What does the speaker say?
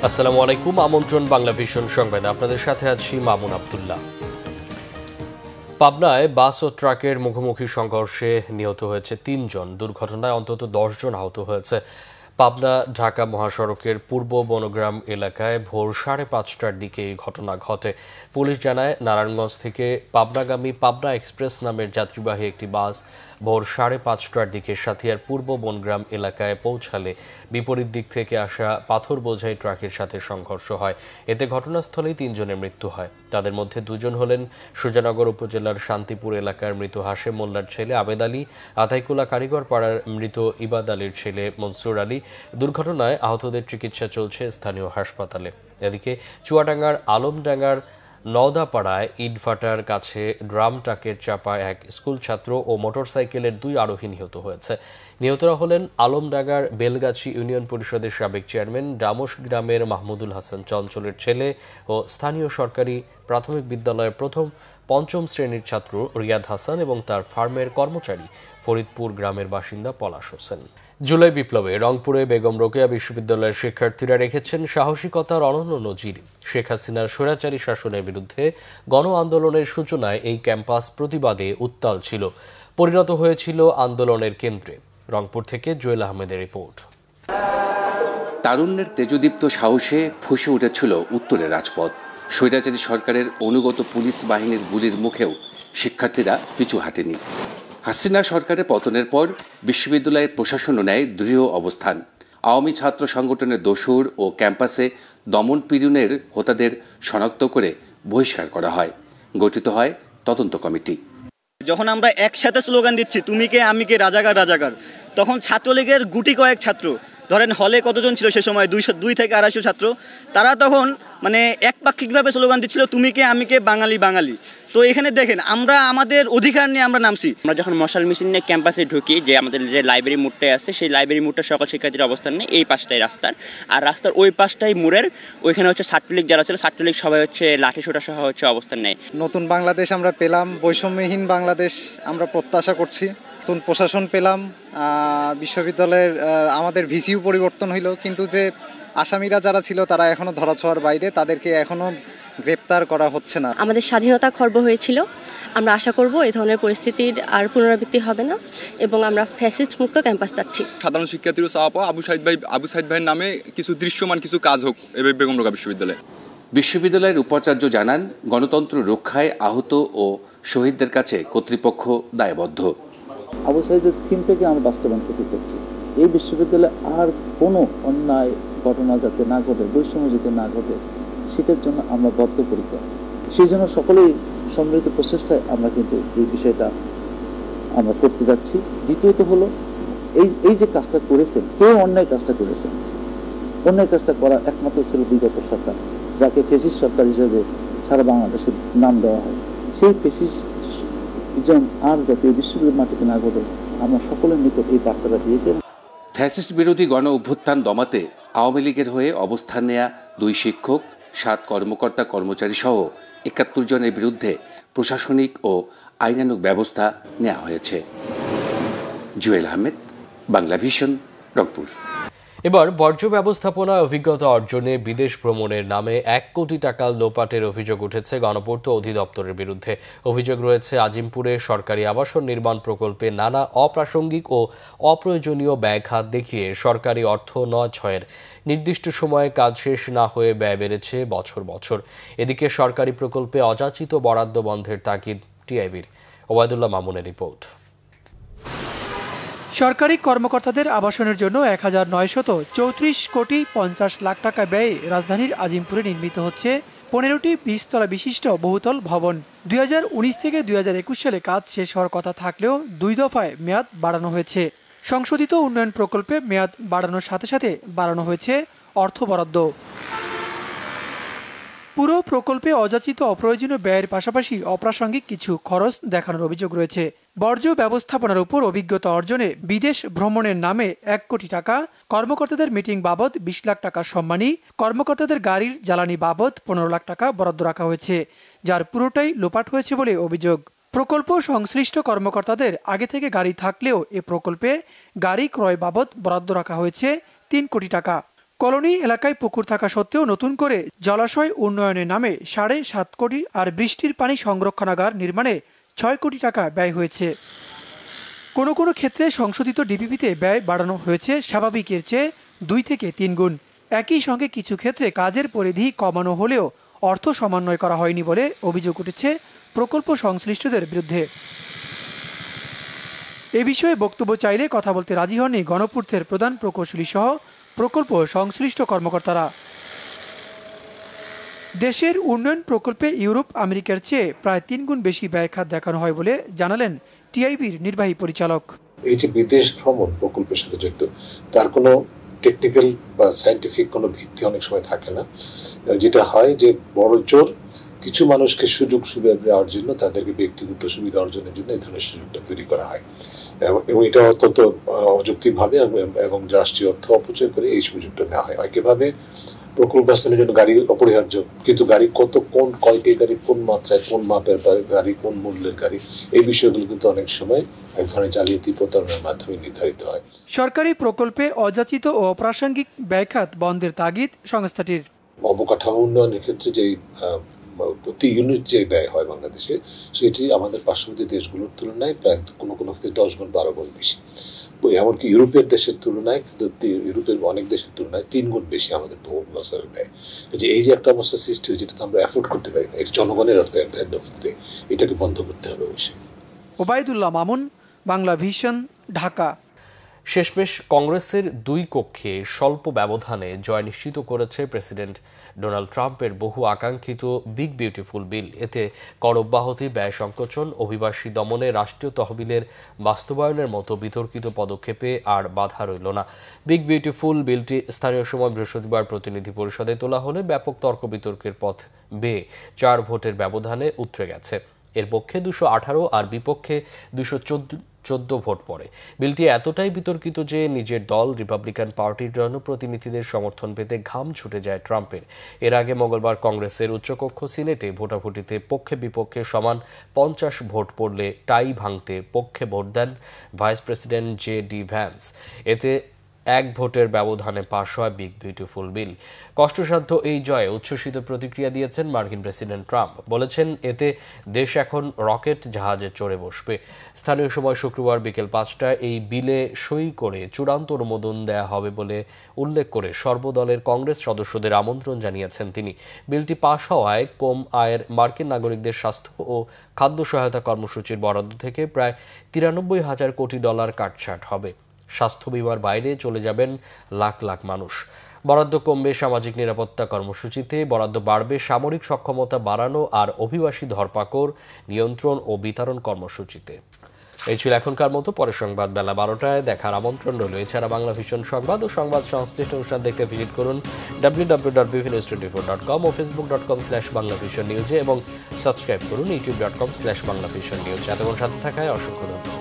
আসসালামু আলাইকুম। আমন্ত্রণ বাংলা ভিশন সংবাদে আপনাদের সাথে আছি মামুন আব্দুল্লাহ। পাবনায় বাস ও ট্রাকের মুখোমুখি সংঘর্ষে নিহত হয়েছে ৩ জন। দুর্ঘটনায় অন্তত ১০ জন আহত হয়েছে। পাবনা ঢাকা মহাসড়কের পূর্ব বনগ্রাম এলাকায় ভোর ৫:৩০টার দিকে এই ঘটনা ঘটে। পুলিশ জানায়, নারায়ণগঞ্জ থেকে পাবনাগামী পাবনা এক্সপ্রেস নামের যাত্রীবাহী একটি বাস ভোর ৫:৩০টার দিকে সাথিয়ার পূর্ব বনগ্রাম এলাকায় পৌঁছালে বিপরীত দিক থেকে আসা পাথর বোঝাই ট্রাকের সাথে সংঘর্ষ হয়। এতে ঘটনাস্থলেই ৩ জনের মৃত্যু হয়। তাদের মধ্যে ২ জন হলেন সুজানগর উপজেলার শান্তিপুর এলাকার মৃত হাশেম মোল্লার ছেলে আবেদ আলী, আতাইকুলা কারিগর পাড়ার মৃত ইবাদ আলীর ছেলে মনসুর আলী। দুর্ঘটনায় আহতদের চিকিৎসা চলছে স্থানীয় হাসপাতালে। এদিকে চুয়াডাঙ্গার আলমডাঙ্গার নওদাপাড়ায় ইটভাটার কাছে ড্রাম ট্রাকের চাপায় এক স্কুল ছাত্র ও মোটরসাইকেলের ২ আরোহী নিহত হয়েছে। নিহতরা হলেন আলমডাঙ্গার বেলগাছি ইউনিয়ন পরিষদের সাবেক চেয়ারম্যান ডামস গ্রামের মাহমুদুল হাসান চঞ্চলের ছেলে ও স্থানীয় সরকারি প্রাথমিক বিদ্যালয়ের পঞ্চম শ্রেণীর ছাত্র রিয়াদ হাসান এবং তার ফার্মের কর্মচারী ফরিদপুর গ্রামের বাসিন্দা পলাশ হোসেন। জুলাই বিপ্লবে রংপুরে বেগম রোকেয়া বিশ্ববিদ্যালয়ের শিক্ষার্থীরা রেখেছেন সাহসিকতার অনন্য নজির। শেখ হাসিনার স্বৈরাচারী শাসনের বিরুদ্ধে গণ আন্দোলনের সূচনায় এই ক্যাম্পাস প্রতিবাদে উত্তাল ছিল, পরিণত হয়েছিল আন্দোলনের কেন্দ্রে। রংপুর থেকে জুয়েল আহমেদের রিপোর্ট। তারুণ্যের তেজদীপ্ত সাহসে ফুঁসে উঠেছিল উত্তরের রাজপথ। স্বৈরাচারী সরকারের অনুগত পুলিশ বাহিনীর গুলির মুখেও শিক্ষার্থীরা পিছু হাঁটেনি। হাসিনা সরকারের পতনের পর বিশ্ববিদ্যালয়ের প্রশাসনও নেয় দৃঢ় অবস্থান। আওয়ামী ছাত্র সংগঠনের দোসর ও ক্যাম্পাসে দমন পীড়নের হোতাদের শনাক্ত করে বহিষ্কার করা হয়। গঠিত হয় তদন্ত কমিটি। যখন আমরা একসাথে স্লোগান দিচ্ছি তুমি কে আমি কে রাজাকার রাজাকার, তখন ছাত্রলীগের গুটি কয়েক ছাত্র, ধরেন হলে কতজন ছিল সে সময় 200 থেকে 250 ছাত্র, তারা তখন একপাক্ষিকভাবে স্লোগান দিচ্ছিল তুমি কে আমি কে বাঙালি বাঙালি। তো এখানে দেখেন আমরা আমাদের অধিকার নিয়ে আমরা নামছি। আমরা যখন মশাল মিছিল নিয়ে ক্যাম্পাসে ঢুকি, যে আমাদের যে লাইব্রেরি মোড়টায় আছে, সেই লাইব্রেরি মোড়টা সকল শিক্ষার্থীর অবস্থান নেই এই পাশটাই রাস্তার, আর রাস্তার ওই পাশটাই মোড়ের ওইখানে হচ্ছে ছাত্রলীগ যারা ছিল, ছাত্রলীগ সবাই হচ্ছে লাঠি সোটা সহ হচ্ছে অবস্থান নেয়। নতুন বাংলাদেশ আমরা পেলাম, বৈষম্যহীন বাংলাদেশ আমরা প্রত্যাশা করছি। নতুন প্রশাসন পেলাম, বিশ্ববিদ্যালয়ের আমাদের ভিসিও পরিবর্তন হইল, কিন্তু যে আসামিরা যারা ছিল তারা এখনো ধরাছোঁয়ার বাইরে, তাদেরকে এখনো গ্রেপ্তার করা হচ্ছে না। আমাদের স্বাধীনতা খর্ব হয়েছিল। আমরা আশা করব এই ধরনের পরিস্থিতির আর পুনরাবৃত্তি হবে না এবং আমরা ফ্যাসিস্ট মুক্ত ক্যাম্পাস চাচ্ছি। সাধারণ শিক্ষার্থীরা চাওয়া পাওয়া আবু সাইদ ভাইয়ের নামে কিছু দৃশ্যমান কিছু কাজ হোক এবার বেগম রোকেয়া বিশ্ববিদ্যালয়ে। বিশ্ববিদ্যালয়ের উপাচার্য জানান, গণতন্ত্র রক্ষায় আহত ও শহীদদের কাছে কর্তৃপক্ষ দায়বদ্ধ। আবু সাইদের থিমটাকে আমরা বাস্তবায়ন করতে চাচ্ছি। এই বিশ্ববিদ্যালয়ে আর কোনো অন্যায় ঘটনা যাতে না ঘটে, বৈষম্য যাতে না ঘটে, সেটার জন্য আমরা বদ্ধপরিকর। সেই জন্য সকলেই সম্মিলিত প্রচেষ্টায় আমরা কিন্তু এই বিষয়টা আমরা করতে যাচ্ছি। দ্বিতীয়ত হলো এই যে কাজটা করেছেন, কেউ অন্যায় কাজটা করেছেন, অন্যায় কাজটা করার একমাত্র ছিল বিগত সরকার, যাকে ফ্যাসিস্ট সরকার হিসেবে সারা বাংলাদেশের নাম দেওয়া হয়। সেই ফ্যাসিস্ট আর যাতে বিশ্ববিদ্যালয় মাটিতে না ঘটে, আমরা সকলের নিকট এই বার্তাটা দিয়েছি। ফ্যাসিস্ট বিরোধী গণ অভ্যুত্থান দমাতে আওয়ামী লীগের হয়ে অবস্থান নেয়া 2 শিক্ষক, 7 কর্মকর্তা কর্মচারী সহ 71 জনের বিরুদ্ধে প্রশাসনিক ও আইনানুগ ব্যবস্থা নেওয়া হয়েছে। জুয়েল আহমেদ, বাংলা ভিশন, রংপুর। এবার বর্জ্য ব্যবস্থাপনায় অভিজ্ঞতা অর্জনে বিদেশ ভ্রমণের নামে 1 কোটি টাকা লোপাটের অভিযোগ উঠেছে গণপূর্ত অধিদপ্তরের বিরুদ্ধে। অভিযোগ রয়েছে আজিমপুরে সরকারি আবাসন নির্মাণ প্রকল্পে নানা অপ্রাসঙ্গিক ও অপ্রয়োজনীয় ব্যয়খাত দেখিয়ে সরকারি অর্থ নয়-ছয়ের নির্দিষ্ট সময়ে কাজ শেষ না হয়ে ব্যয় বেড়েছে বছর বছর। এদিকে সরকারি প্রকল্পে অযাচিত বরাদ্দ বন্ধের তাগিদ টিআইবির। ওবায়দুল্লাহ মামুনের রিপোর্ট। সরকারি কর্মকর্তাদের আবাসনের জন্য 1934 কোটি 50 লাখ টাকা ব্যয়ে রাজধানীর আজিমপুরে নির্মিত হচ্ছে 15টি 20 তলা বিশিষ্ট বহুতল ভবন। 2019 থেকে 2021 সালে কাজ শেষ হওয়ার কথা থাকলেও 2 দফায় মেয়াদ বাড়ানো হয়েছে। সংশোধিত উন্নয়ন প্রকল্পে মেয়াদ বাড়ানোর সাথে সাথে বাড়ানো হয়েছে অর্থ বরাদ্দ। পুরো প্রকল্পে অযাচিত অপ্রয়োজনীয় ব্যয়ের পাশাপাশি অপ্রাসঙ্গিক কিছু খরচ দেখানোর অভিযোগ রয়েছে। বর্জ্য ব্যবস্থাপনার উপর অভিজ্ঞতা অর্জনে বিদেশ ভ্রমণের নামে 1 কোটি টাকা, কর্মকর্তাদের মিটিং বাবদ 20 লাখ টাকা সম্মানী, কর্মকর্তাদের গাড়ির জ্বালানি বাবদ 15 লাখ টাকা বরাদ্দ রাখা হয়েছে, যার পুরোটাই লোপাট হয়েছে বলে অভিযোগ। প্রকল্প সংশ্লিষ্ট কর্মকর্তাদের আগে থেকে গাড়ি থাকলেও এ প্রকল্পে গাড়ি ক্রয় বাবদ বরাদ্দ রাখা হয়েছে 3 কোটি টাকা। কলোনি এলাকায় পুকুর থাকা সত্ত্বেও নতুন করে জলাশয় উন্নয়নের নামে 7.5 কোটি আর বৃষ্টির পানি সংরক্ষণাগার নির্মাণে 6 কোটি টাকা ব্যয় হয়েছে। কোনো কোনো ক্ষেত্রে সংশোধিত ডিপিপিতে ব্যয় বাড়ানো হয়েছে স্বাভাবিকের চেয়ে 2 থেকে 3 গুণ। একই সঙ্গে কিছু ক্ষেত্রে কাজের পরিধি কমানো হলেও অর্থ সমন্বয় করা হয়নি বলে অভিযোগ উঠেছে প্রকল্প সংশ্লিষ্টদের বিরুদ্ধে। এ বিষয়ে বক্তব্য চাইলে কথা বলতে রাজি হননি গণপূর্তের প্রধান প্রকৌশলী সহ প্রকল্প সংশ্লিষ্ট কর্মকর্তারা। দেশের উন্নয়ন প্রকল্পে ইউরোপ আমেরিকার চেয়ে প্রায় 3 গুণ বেশি ব্যয় খাত দেখানো হয় বলে জানালেন টিআইবির নির্বাহী পরিচালক। এই যে বিদেশ ভ্রমণ প্রকল্পের সাথে যুক্ত, তার কোনো টেকনিক্যাল বা সায়েন্টিফিক কোনো ভিত্তি অনেক সময় থাকে না। যেটা হয় যে বড় জোর কিছু মানুষকে সুযোগ সুবিধা দেওয়ার জন্য, তাদেরকে ব্যক্তিগত সুবিধা অর্জনের জন্য এই ধরনের সুযোগটা তৈরি করা হয় এবং এটা অত্যন্ত অযৌক্তিকভাবে এবং রাষ্ট্রীয় অর্থ অপচয় করে এই সুযোগটা নেওয়া হয়। একইভাবে প্রকল্প বাস্তবায়নের জন্য গাড়ি অপরিহার্য, কিন্তু গাড়ি কোন কয়টি গাড়ি, কোন মাত্রায়, কোন মাপের গাড়ি, কোন মূল্যের গাড়ি, এই বিষয়গুলো কিন্তু অনেক সময় এক ধরনের জালিয়াতি প্রতারণার মাধ্যমে নির্ধারিত হয়। সরকারি প্রকল্পে অযাচিত ও অপ্রাসঙ্গিক ব্যয়খাত বন্ধের তাগিদ সংস্থাটির। অবকাঠামো উন্নয়নের ক্ষেত্রে যেই প্রতি ইউনিট যে ব্যয় হয় বাংলাদেশে, সেটি আমাদের পার্শ্ববর্তী দেশগুলোর তুলনায় প্রায় কোনো কোনো ক্ষেত্রে 10 গুণ 12 গুণ বেশি। এমনকি ইউরোপের দেশের তুলনায়, ইউরোপের অনেক দেশের তুলনায় 3 গুণ বেশি আমাদের বছরের ব্যয়। যে এই যে একটা অবস্থা সৃষ্টি হয়েছে, যেটা আমরা অ্যাফোর্ড করতে পারি না, এটা জনগণের অর্থে এটাকে বন্ধ করতে হবে অবশ্যই। ওবায়দুল্লাহ মামুন, বাংলা ভিশন, ঢাকা। শেষমেশ কংগ্রেসের 2 কক্ষে স্বল্প ব্যবধানে জয় নিশ্চিত করেছে প্রেসিডেন্ট ডোনাল্ড ট্রাম্পের বহু আকাঙ্ক্ষিত বিগ বিউটিফুল বিল। এতে কর অব্যাহতি, ব্যয় সংকোচন, অভিবাসী দমনে রাষ্ট্রীয় তহবিলের বাস্তবায়নের মতো বিতর্কিত পদক্ষেপে আর বাধা রইল না। বিগ বিউটিফুল বিলটি স্থানীয় সময় বৃহস্পতিবার প্রতিনিধি পরিষদে তোলা হলে ব্যাপক তর্ক বিতর্কের পথ বেয়ে 4 ভোটের ব্যবধানে উতরে গেছে। এর পক্ষে 218 আর বিপক্ষে 214 ভোট পড়ে। বিলটি এতটাই বিতর্কিত যে নিজের দল রিপাবলিকান পার্টির জনপ্রতিনিধিদের সমর্থন পেতে ঘাম ছুটে যায় ট্রাম্পের। এর আগে মঙ্গলবার কংগ্রেসের উচ্চকক্ষ সিনেটে ভোটাভুটিতে পক্ষে বিপক্ষে সমান 50 ভোট পড়লে টাই ভাঙতে পক্ষে ভোট দেন ভাইস প্রেসিডেন্ট জে.ডি. ভ্যান্স। এতে 1 ভোটের ব্যবধানে পাশ হয় বিগ বিউটিফুল বিল। কষ্টসাধ্য এই জয়ে উচ্ছ্বসিত প্রতিক্রিয়া দিয়েছেন মার্কিন প্রেসিডেন্ট ট্রাম্প। বলেছেন, এতে দেশ এখন রকেট জাহাজে চড়ে বসবে। স্থানীয় সময় শুক্রবার বিকেল 5টায় এই বিলে সই করে চূড়ান্ত অনুমোদন দেয়া হবে বলে উল্লেখ করে সর্বদলের কংগ্রেস সদস্যদের আমন্ত্রণ জানিয়েছেন তিনি। বিলটি পাশ হওয়ায় কম আয়ের মার্কিন নাগরিকদের স্বাস্থ্য ও খাদ্য সহায়তা কর্মসূচির বরাদ্দ থেকে প্রায় 93,000 কোটি ডলার কাটছাট হবে। স্বাস্থ্য বিমার বাইরে চলে যাবেন লাখ লাখ মানুষ। বরাদ্দ কমবে সামাজিক নিরাপত্তা কর্মসূচিতে, বরাদ্দ বাড়বে সামরিক সক্ষমতা বাড়ানো আর অভিবাসী ধরপাকড় নিয়ন্ত্রণ ও বিতরণ কর্মসূচিতে। এই ছিল এখনকার মতো। পরের সংবাদ বেলা 12টায় দেখার আমন্ত্রণ রইল। এছাড়া বাংলা ভিশন সংবাদ ও সংবাদ সংশ্লিষ্ট অনুষ্ঠান দেখতে ভিজিট করুন www.bvnews24.com ও facebook.com/banglavisionnews এবং সাবস্ক্রাইব করুন youtube.com/banglavisionnews। এতক্ষণ সাথে থাকায় অসংখ্য ধন্যবাদ।